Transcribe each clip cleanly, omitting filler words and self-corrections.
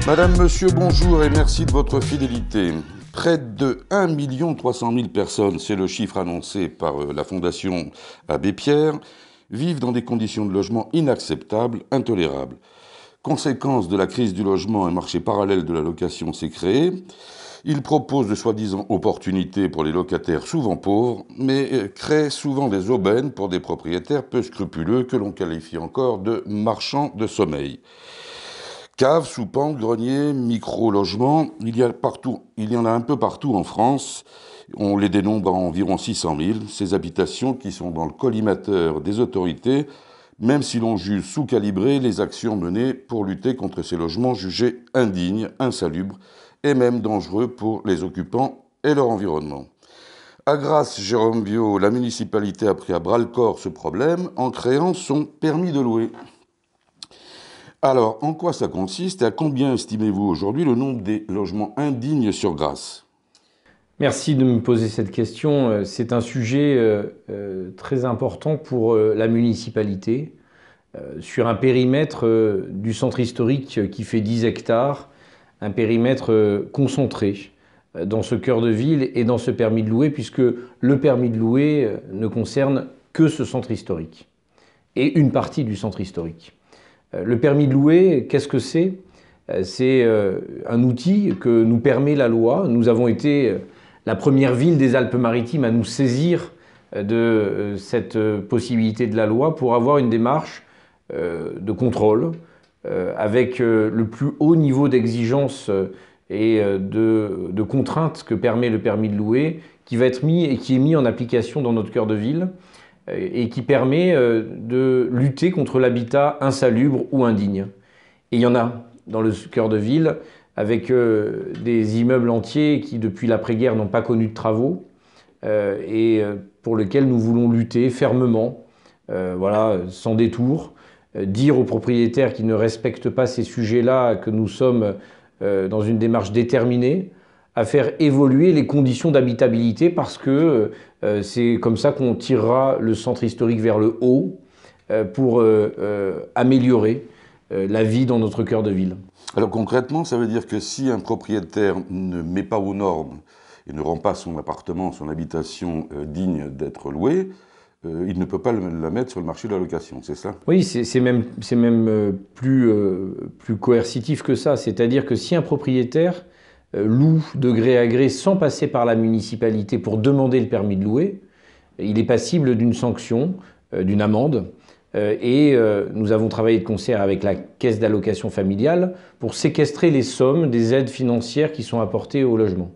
Madame, monsieur, bonjour et merci de votre fidélité. Près de 1 300 000 personnes, c'est le chiffre annoncé par la Fondation Abbé Pierre, vivent dans des conditions de logement inacceptables, intolérables. Conséquence de la crise du logement, un marché parallèle de la location s'est créé. Il propose de soi-disant opportunités pour les locataires souvent pauvres, mais crée souvent des aubaines pour des propriétaires peu scrupuleux que l'on qualifie encore de marchands de sommeil. Caves, soupentes, greniers, micro-logements, il y en a un peu partout en France. On les dénombre à environ 600 000, ces habitations qui sont dans le collimateur des autorités, même si l'on juge sous-calibré les actions menées pour lutter contre ces logements jugés indignes, insalubres et même dangereux pour les occupants et leur environnement. À Grasse, Jérôme Viau, la municipalité a pris à bras-le-corps ce problème en créant son permis de louer. Alors, en quoi ça consiste et à combien estimez-vous aujourd'hui le nombre des logements indignes sur Grasse ? Merci de me poser cette question. C'est un sujet très important pour la municipalité. Sur un périmètre du centre historique qui fait 10 hectares, un périmètre concentré dans ce cœur de ville et dans ce permis de louer, puisque le permis de louer ne concerne que ce centre historique et une partie du centre historique. Le permis de louer, qu'est-ce que c'est ? C'est un outil que nous permet la loi. Nous avons été la première ville des Alpes-Maritimes à nous saisir de cette possibilité de la loi pour avoir une démarche de contrôle avec le plus haut niveau d'exigence et de contraintes que permet le permis de louer, qui va être mis et qui est mis en application dans notre cœur de ville, et qui permet de lutter contre l'habitat insalubre ou indigne. Et il y en a dans le cœur de ville, avec des immeubles entiers qui, depuis l'après-guerre, n'ont pas connu de travaux, et pour lesquels nous voulons lutter fermement, sans détour, dire aux propriétaires qui ne respectent pas ces sujets-là que nous sommes dans une démarche déterminée, à faire évoluer les conditions d'habitabilité parce que c'est comme ça qu'on tirera le centre historique vers le haut pour améliorer la vie dans notre cœur de ville. Alors concrètement, ça veut dire que si un propriétaire ne met pas aux normes et ne rend pas son appartement, son habitation digne d'être loué, il ne peut pas la mettre sur le marché de la location, c'est ça ? Oui, c'est même plus coercitif que ça. C'est-à-dire que si un propriétaire loue de gré à gré sans passer par la municipalité pour demander le permis de louer, il est passible d'une sanction, d'une amende. Nous avons travaillé de concert avec la caisse d'allocation familiale pour séquestrer les sommes des aides financières qui sont apportées au logement.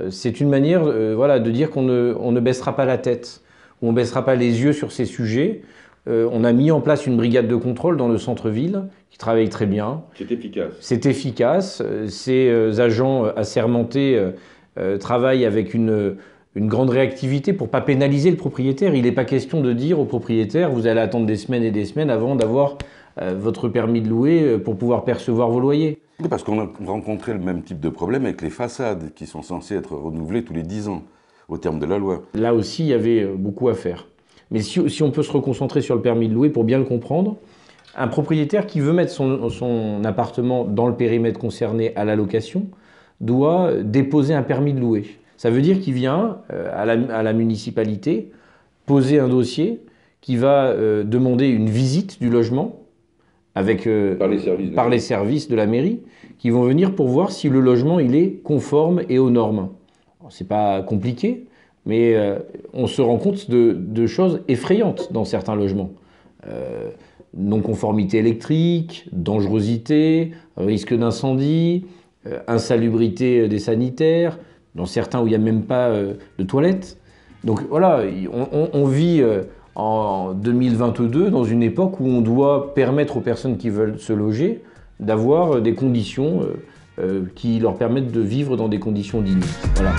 C'est une manière de dire qu'on ne baissera pas la tête, on ne baissera pas les yeux sur ces sujets. On a mis en place une brigade de contrôle dans le centre-ville qui travaille très bien. C'est efficace. C'est efficace. Ces agents assermentés travaillent avec une grande réactivité pour ne pas pénaliser le propriétaire. Il n'est pas question de dire au propriétaire « vous allez attendre des semaines et des semaines avant d'avoir votre permis de louer pour pouvoir percevoir vos loyers ». Oui, parce qu'on a rencontré le même type de problème avec les façades qui sont censées être renouvelées tous les 10 ans, au terme de la loi. Là aussi, il y avait beaucoup à faire. Mais si on peut se reconcentrer sur le permis de louer pour bien le comprendre, un propriétaire qui veut mettre son appartement dans le périmètre concerné à la location doit déposer un permis de louer. Ça veut dire qu'il vient à la municipalité poser un dossier qui va demander une visite du logement avec, par les services de la mairie qui vont venir pour voir si le logement il est conforme et aux normes. C'est pas compliqué, mais on se rend compte de choses effrayantes dans certains logements. Non-conformité électrique, dangerosité, risque d'incendie, insalubrité des sanitaires, dans certains où il n'y a même pas de toilettes. Donc voilà, on vit en 2022 dans une époque où on doit permettre aux personnes qui veulent se loger d'avoir des conditions qui leur permettent de vivre dans des conditions dignes. Voilà.